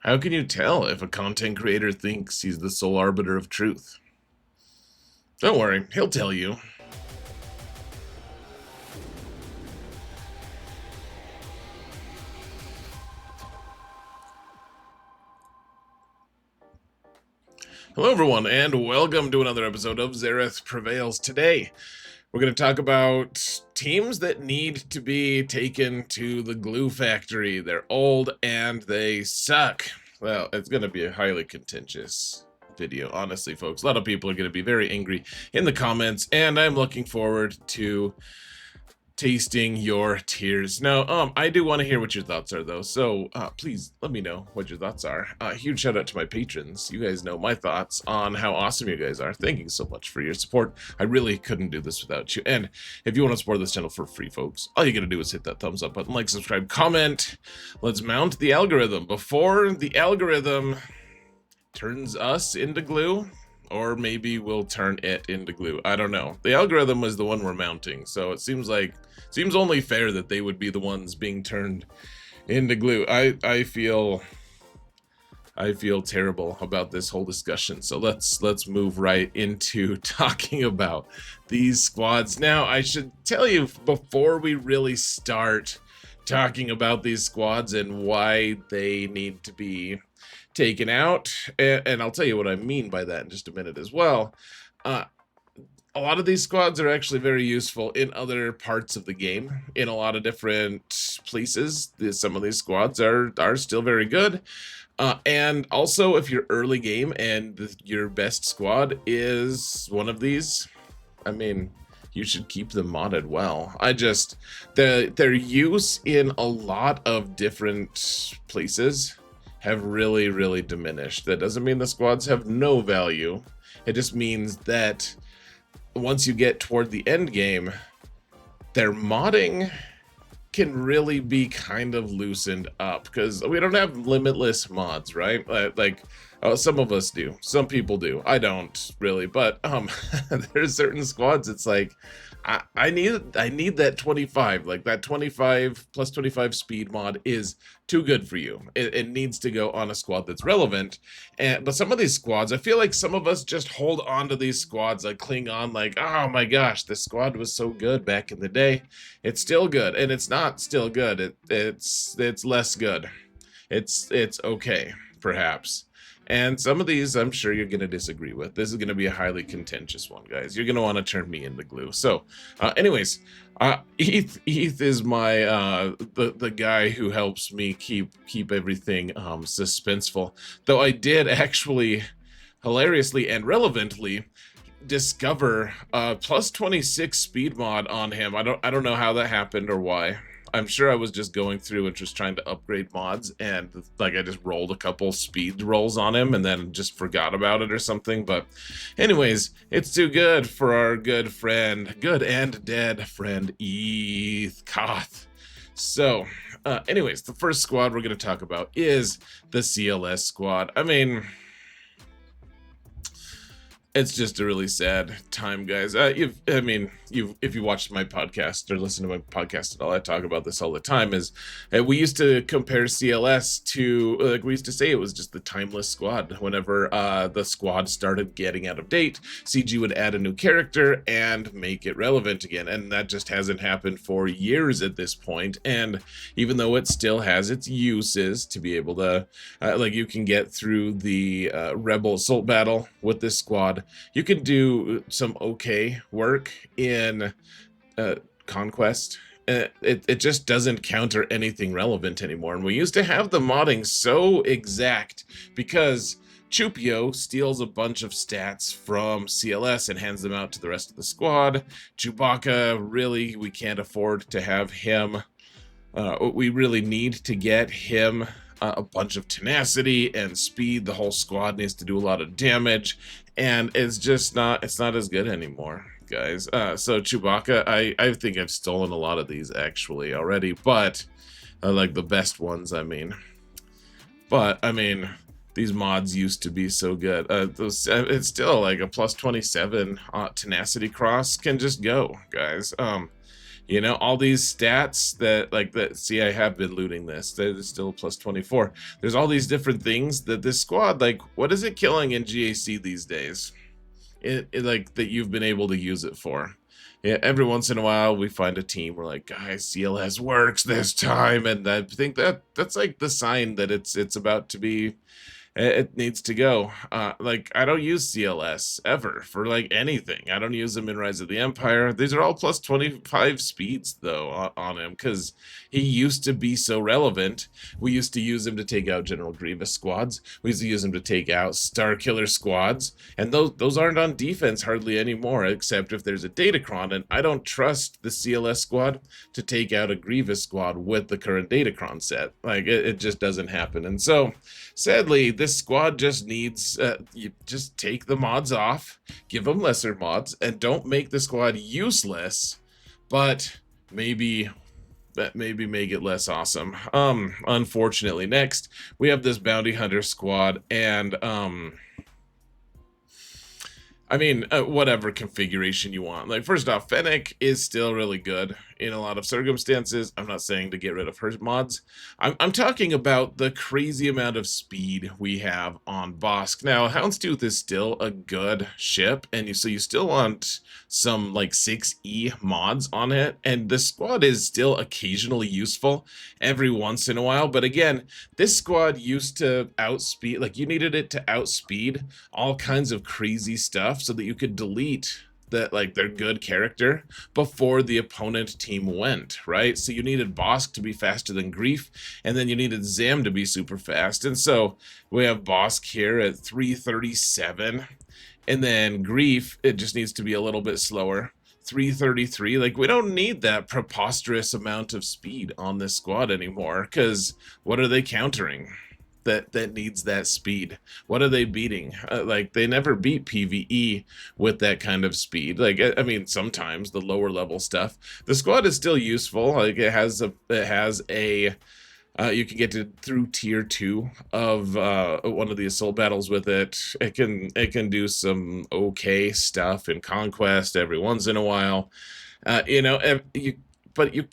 How can you tell if a content creator thinks he's the sole arbiter of truth? Don't worry, he'll tell you. Hello everyone, and welcome to another episode of Zareth Prevails. Today, we're going to talk about teams that need to be taken to the glue factory. They're old and they suck. Well, it's going to be a highly contentious video, honestly, folks. A lot of people are going to be very angry in the comments, and I'm looking forward to tasting your tears. Now, I do want to hear what your thoughts are, though, so please let me know what your thoughts are. Huge shout out to my patrons. You guys know my thoughts on how awesome you guys are. Thank you so much for your support. I really couldn't do this without you. And if you want to support this channel for free, folks, all you gotta do is hit that thumbs up button, like, subscribe, comment. Let's mount the algorithm before the algorithm turns us into glue. Or maybe we'll turn it into glue. I don't know. The algorithm was the one we're mounting, so it seems only fair that they would be the ones being turned into glue. I feel terrible about this whole discussion. So let's move right into talking about these squads. Now, I should tell you before we really start talking about these squads and why they need to be taken out, and I'll tell you what I mean by that in just a minute as well. A lot of these squads are actually very useful in other parts of the game, in a lot of different places. Some of these squads are still very good, and also if you're early game and your best squad is one of these, I mean, you should keep them modded well. Their use in a lot of different places have really diminished. That doesn't mean the squads have no value. It just means that once you get toward the end game, their modding can really be kind of loosened up, because we don't have limitless mods, right? Some of us do, some people do. I don't really, but there's certain squads it's like I need that 25, like that 25 plus 25 speed mod is too good for you. It needs to go on a squad that's relevant. But some of these squads, I feel like some of us just hold on to these squads, like cling on, like, oh my gosh, this squad was so good back in the day. It's still good, and it's not still good. It's less good. It's okay, perhaps. And some of these I'm sure you're going to disagree with. This is going to be a highly contentious one, guys. You're going to want to turn me into glue. So, anyways, Heath is my the guy who helps me keep everything suspenseful. Though I did actually hilariously and relevantly discover plus 26 speed mod on him. I don't know how that happened or why. I'm sure I was just going through and just trying to upgrade mods, and like I just rolled a couple speed rolls on him and then just forgot about it or something. But anyways, it's too good for our good and dead friend Heath Koth. So anyways, the first squad we're going to talk about is the CLS squad. I mean, it's just a really sad time, guys. If you watched my podcast or listen to my podcast at all, I talk about this all the time. We used to compare CLS to, like, we used to say it was just the timeless squad. Whenever the squad started getting out of date, CG would add a new character and make it relevant again, and that just hasn't happened for years at this point. And even though it still has its uses to be able to, like, you can get through the Rebel Assault battle with this squad. You can do some okay work in Conquest. It just doesn't counter anything relevant anymore. And we used to have the modding so exact because Chupio steals a bunch of stats from CLS and hands them out to the rest of the squad. Chewbacca, really, we can't afford to have him. We really need to get him a bunch of tenacity and speed. The whole squad needs to do a lot of damage, and it's not as good anymore, guys. So Chewbacca, I think I've stolen a lot of these actually already, but like the best ones, I mean. But I mean, these mods used to be so good. It's still like a plus 27 tenacity cross can just go, guys. You know, all these stats that like that. See, I have been looting this. There's still plus 24. There's all these different things that this squad, like, what is it killing in GAC these days? It like that you've been able to use it for. Yeah, every once in a while we find a team we're like, guys, CLS works this time, and I think that's like the sign that it's about to be, it needs to go. Like, I don't use CLS ever for like anything. I don't use them in Rise of the Empire. These are all plus 25 speeds though on him, because he used to be so relevant. We used to use him to take out General Grievous squads. We used to use him to take out Star Killer squads, and those aren't on defense hardly anymore, except if there's a Datacron. And I don't trust the CLS squad to take out a Grievous squad with the current Datacron set. Like, it just doesn't happen. And so, sadly, this squad just needs, you just take the mods off, give them lesser mods, and don't make the squad useless, but maybe make it less awesome. Unfortunately, next we have this bounty hunter squad, and I mean, whatever configuration you want. Like, first off, Fennec is still really good in a lot of circumstances. I'm not saying to get rid of her mods. I'm talking about the crazy amount of speed we have on Bosk. Now, Houndstooth is still a good ship, and so you still want some, like, 6E mods on it, and the squad is still occasionally useful every once in a while. But again, this squad used to outspeed, like, you needed it to outspeed all kinds of crazy stuff so that you could delete that, like, their good character before the opponent team went, right? So you needed Bosk to be faster than Grief, and then you needed Zam to be super fast. And so we have Bosk here at 337, and then Grief, it just needs to be a little bit slower, 333. Like, we don't need that preposterous amount of speed on this squad anymore, because what are they countering that needs that speed? What are they beating? Like, they never beat PvE with that kind of speed. Like, I mean, sometimes the lower level stuff, the squad is still useful. Like, it has a you can get to through tier 2 of one of the assault battles with it. It can do some okay stuff in conquest every once in a while. You know, it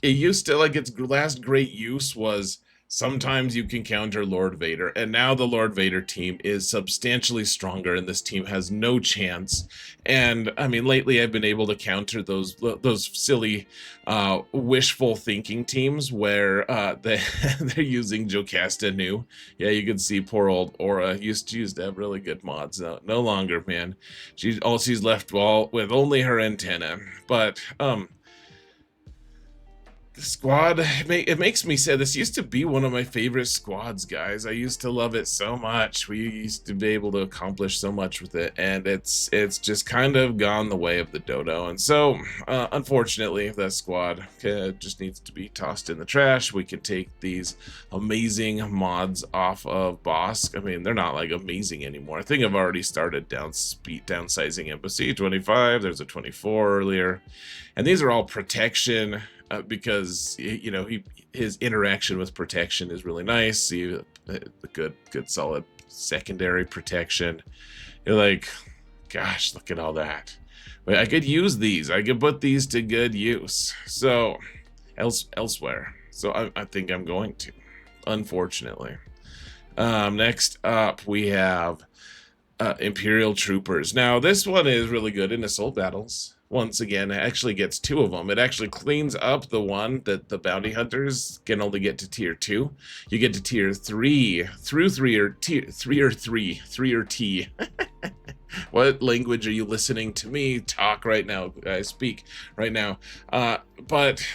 used to, like, its last great use was sometimes you can counter Lord Vader, and now the Lord Vader team is substantially stronger, and this team has no chance. And I mean, lately I've been able to counter those silly, wishful thinking teams where they're using Jocasta new. Yeah, you can see poor old Aura used to have really good mods. No longer, man. She's left with only her antenna. But the squad, it makes me sad. This used to be one of my favorite squads, guys. I used to love it so much. We used to be able to accomplish so much with it, and it's just kind of gone the way of the dodo. And so, unfortunately, that squad just needs to be tossed in the trash. We can take these amazing mods off of Bosk. I mean, they're not like amazing anymore. I think I've already started downsizing Embassy 25. There's a 24 earlier, and these are all protection. Because, you know, his interaction with protection is really nice. See, the good solid secondary protection. You're like, gosh, look at all that. But I could use these. I could put these to good use. So elsewhere. So I think I'm going to, unfortunately. Next up, we have Imperial Troopers. Now, this one is really good in assault battles. Once again, it actually gets 2 of them. It actually cleans up the one that the bounty hunters can only get to tier 2. You get to tier 3 through 3 or T. What language are you listening to me talk right now? I speak right now. But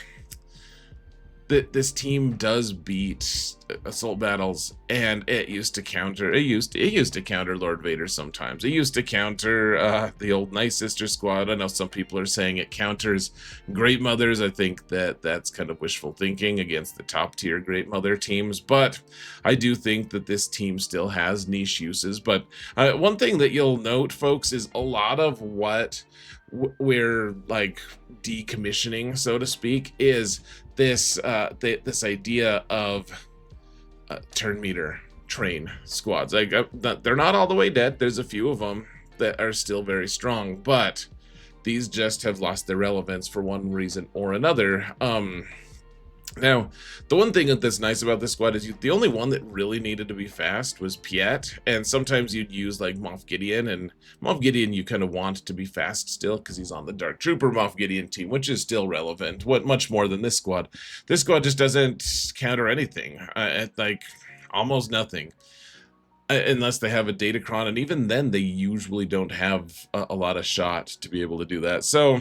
this team does beat assault battles, and it used to counter. It used to counter Lord Vader sometimes. It used to counter the old Night Sister squad. I know some people are saying it counters Great Mothers. I think that's kind of wishful thinking against the top tier Great Mother teams, but I do think that this team still has niche uses. But one thing that you'll note, folks, is a lot of what we're like decommissioning, so to speak, is this this idea of turn meter train squads. Like, they're not all the way dead. There's a few of them that are still very strong, but These just have lost their relevance for one reason or another. Now, the one thing that's nice about this squad is the only one that really needed to be fast was Piet, and sometimes you'd use like Moff Gideon, and Moff Gideon you kind of want to be fast still because he's on the Dark Trooper Moff Gideon team, which is still relevant. What much more than this squad? This squad just doesn't counter anything, like almost nothing. Unless they have a Datacron, and even then they usually don't have a lot of shot to be able to do that. So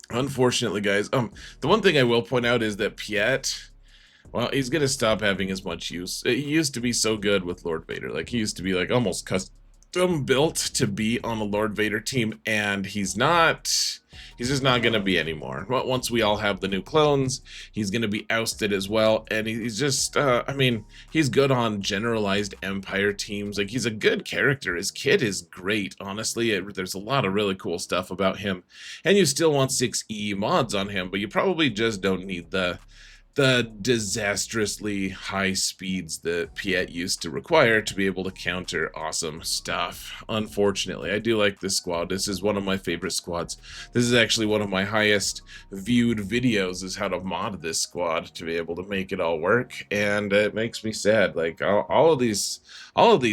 unfortunately, guys, the one thing I will point out is that Piet, well, he's gonna stop having as much use. He used to be so good with Lord Vader. Like, he used to be like almost custom built to be on a Lord Vader team, and he's not. He's just not gonna be anymore. Well, once we all have the new clones, he's gonna be ousted as well, and he's just. I mean, he's good on generalized Empire teams. Like, he's a good character. His kid is great. Honestly, there's a lot of really cool stuff about him, and you still want 6E mods on him, but you probably just don't need the disastrously high speeds that Piet used to require to be able to counter awesome stuff. Unfortunately, I do like this squad. This is one of my favorite squads. This is actually one of my highest viewed videos, is how to mod this squad to be able to make it all work, and it makes me sad. Like, all of these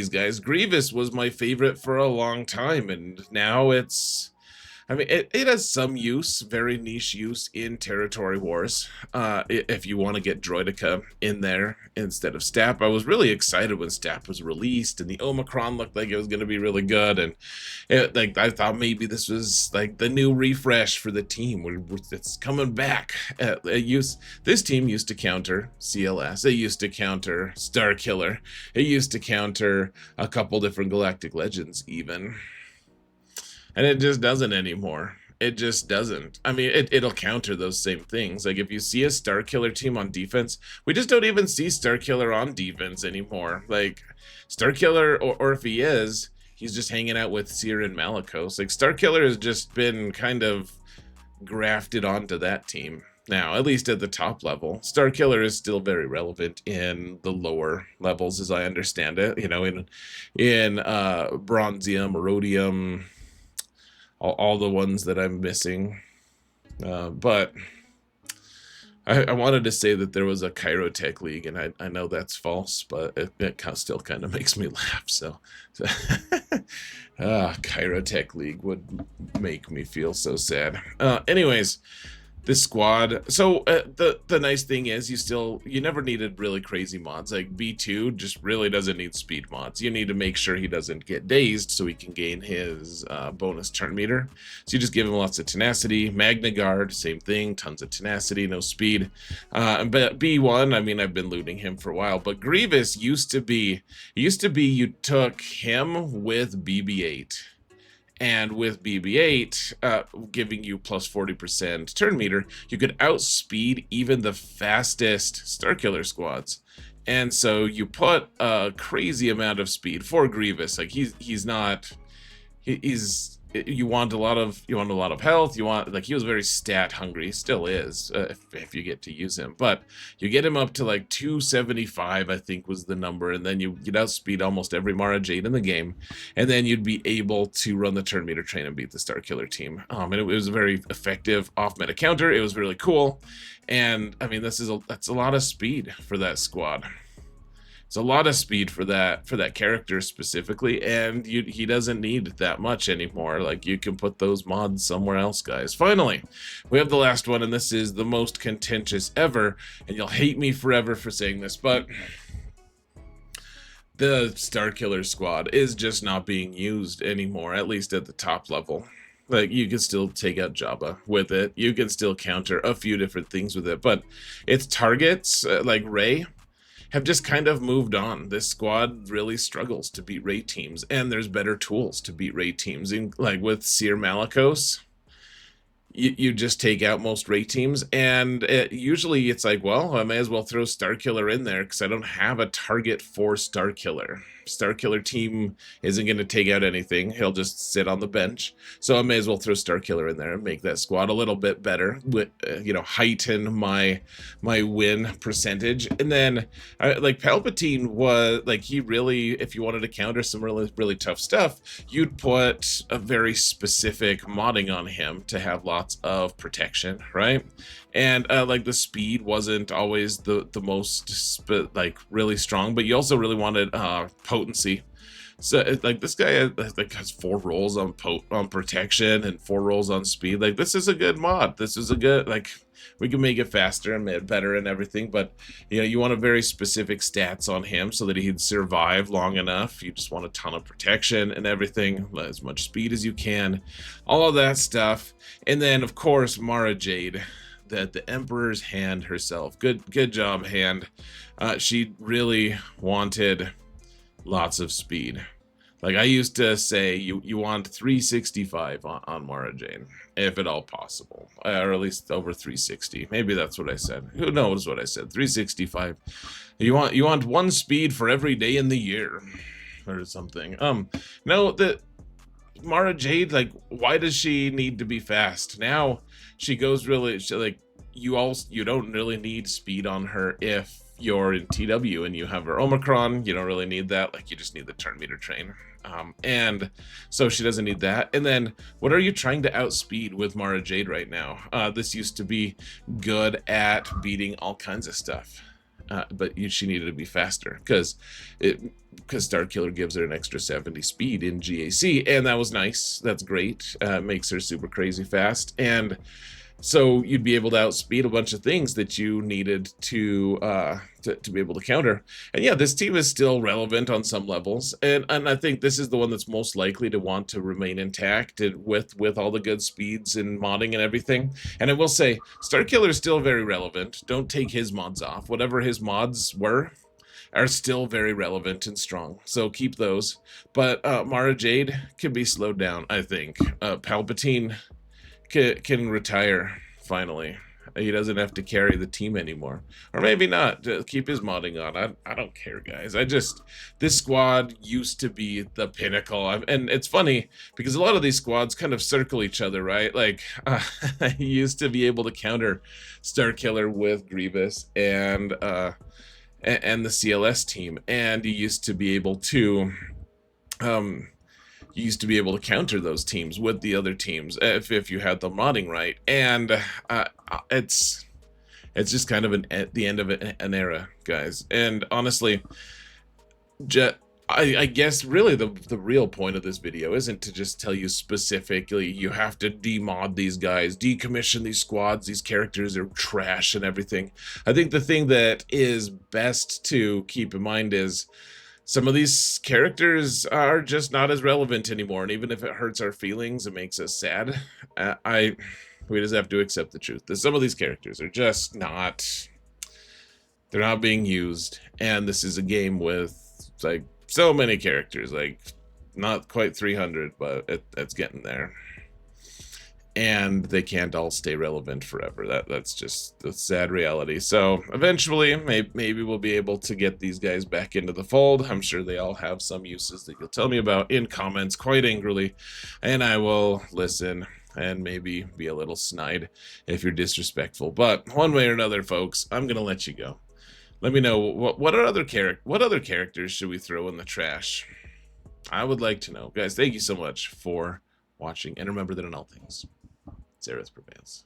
guys. Grievous was my favorite for a long time, and now it's. I mean, it has some use, very niche use in Territory Wars. If you want to get Droideka in there instead of Stap. I was really excited when Stap was released, and the Omicron looked like it was going to be really good. And I thought maybe this was like the new refresh for the team. It's coming back. This team used to counter CLS. It used to counter Starkiller. It used to counter a couple different Galactic Legends even. And it just doesn't anymore. It just doesn't. I mean, it'll counter those same things. Like, if you see a Starkiller team on defense, we just don't even see Starkiller on defense anymore. Like, Starkiller, or if he is, he's just hanging out with Seer and Malicos. Like, Starkiller has just been kind of grafted onto that team. Now, at least at the top level, Starkiller is still very relevant in the lower levels, as I understand it. You know, in Bronzium, Rhodium, all the ones that I'm missing. But I wanted to say that there was a Chirotech League, and I know that's false, but it still kind of makes me laugh. So Chirotech League would make me feel so sad. Anyways, this squad. So the nice thing is you never needed really crazy mods. Like, B2 just really doesn't need speed mods. You need to make sure he doesn't get dazed so he can gain his bonus turn meter. So you just give him lots of tenacity. Magna Guard, same thing, tons of tenacity, no speed. But B1, I mean, I've been looting him for a while, but Grievous used to be you took him with BB8. And with BB8 giving you plus 40% turn meter, you could outspeed even the fastest Starkiller squads. And so you put a crazy amount of speed for Grievous. Like, you want a lot of health. You want, like, he was very stat hungry. He still is, if you get to use him. But you get him up to like 275, I think was the number, and then you'd outspeed almost every Mara Jade in the game, and then you'd be able to run the turn meter train and beat the Starkiller team. And it was a very effective off meta counter. It was really cool, and I mean, that's a lot of speed for that squad. It's a lot of speed for that character specifically, and he doesn't need that much anymore. Like, you can put those mods somewhere else, guys. Finally, we have the last one, and this is the most contentious ever, and you'll hate me forever for saying this, but the Starkiller squad is just not being used anymore, at least at the top level. Like, you can still take out Jabba with it. You can still counter a few different things with it, but its targets, like Rey, have just kind of moved on. This squad really struggles to beat Rey teams, and there's better tools to beat Rey teams. Like with Seer Malicos, you just take out most raid teams, and usually it's like, well, I may as well throw Starkiller in there because I don't have a target for Starkiller. Starkiller team isn't going to take out anything. He'll just sit on the bench. So I may as well throw Starkiller in there and make that squad a little bit better, with heighten my win percentage. And then like Palpatine was like, he really, if you wanted to counter some really tough stuff, you'd put a very specific modding on him to have lots of protection, right? And like the speed wasn't always the most like really strong, but you also really wanted potency. So like this guy like has 4 rolls on protection and 4 rolls on speed. Like this is a good mod. This is a good, like, we can make it faster and better and everything, but you want a very specific stats on him so that he'd survive long enough. You just want a ton of protection and everything, as much speed as you can, all of that stuff. And then of course Mara Jade, the Emperor's Hand herself. Good job, Hand. She really wanted lots of speed. Like I used to say, you want 365 on Mara Jade, if at all possible, or at least over 360. Maybe that's what I said. Who knows what I said? 365. You want 1 speed for every day in the year, or something. No, the Mara Jade, like, why does she need to be fast? Now she goes really, like, you don't really need speed on her if you're in TW and you have her Omicron. You don't really need that. Like, you just need the turn meter train. And so she doesn't need that. And then what are you trying to outspeed with Mara Jade right now? This used to be good at beating all kinds of stuff. But she needed to be faster because Starkiller gives her an extra 70 speed in GAC, and that was nice. That's great. Makes her super crazy fast, and so you'd be able to outspeed a bunch of things that you needed to be able to counter. And yeah, this team is still relevant on some levels, and I think this is the one that's most likely to want to remain intact with all the good speeds and modding and everything. And I will say, Starkiller is still very relevant. Don't take his mods off. Whatever his mods were are still very relevant and strong, so keep those. But Mara Jade can be slowed down, I think. Palpatine can retire finally. He doesn't have to carry the team anymore, or maybe not. Keep his modding on. I don't care, guys. This squad used to be the pinnacle. And it's funny because a lot of these squads kind of circle each other, right? Like I used to be able to counter Starkiller with Grievous and the CLS team, and you used to be able to counter those teams with the other teams if you had the modding right. And it's just kind of the end of an era, guys. And honestly, I guess really the real point of this video isn't to just tell you specifically you have to demod these guys, decommission these squads, these characters are trash and everything. I think the thing that is best to keep in mind is some of these characters are just not as relevant anymore, and even if it hurts our feelings, it makes us sad. We just have to accept the truth that some of these characters are just not, they're not being used, and this is a game with like so many characters, like not quite 300, but it's getting there. And they can't all stay relevant forever. That's just the sad reality. So eventually, maybe we'll be able to get these guys back into the fold. I'm sure they all have some uses that you'll tell me about in comments quite angrily, and I will listen and maybe be a little snide if you're disrespectful. But one way or another, folks, I'm gonna let you go. Let me know what other characters should we throw in the trash? I would like to know, guys. Thank you so much for watching, and remember that in all things, Zareth prevails.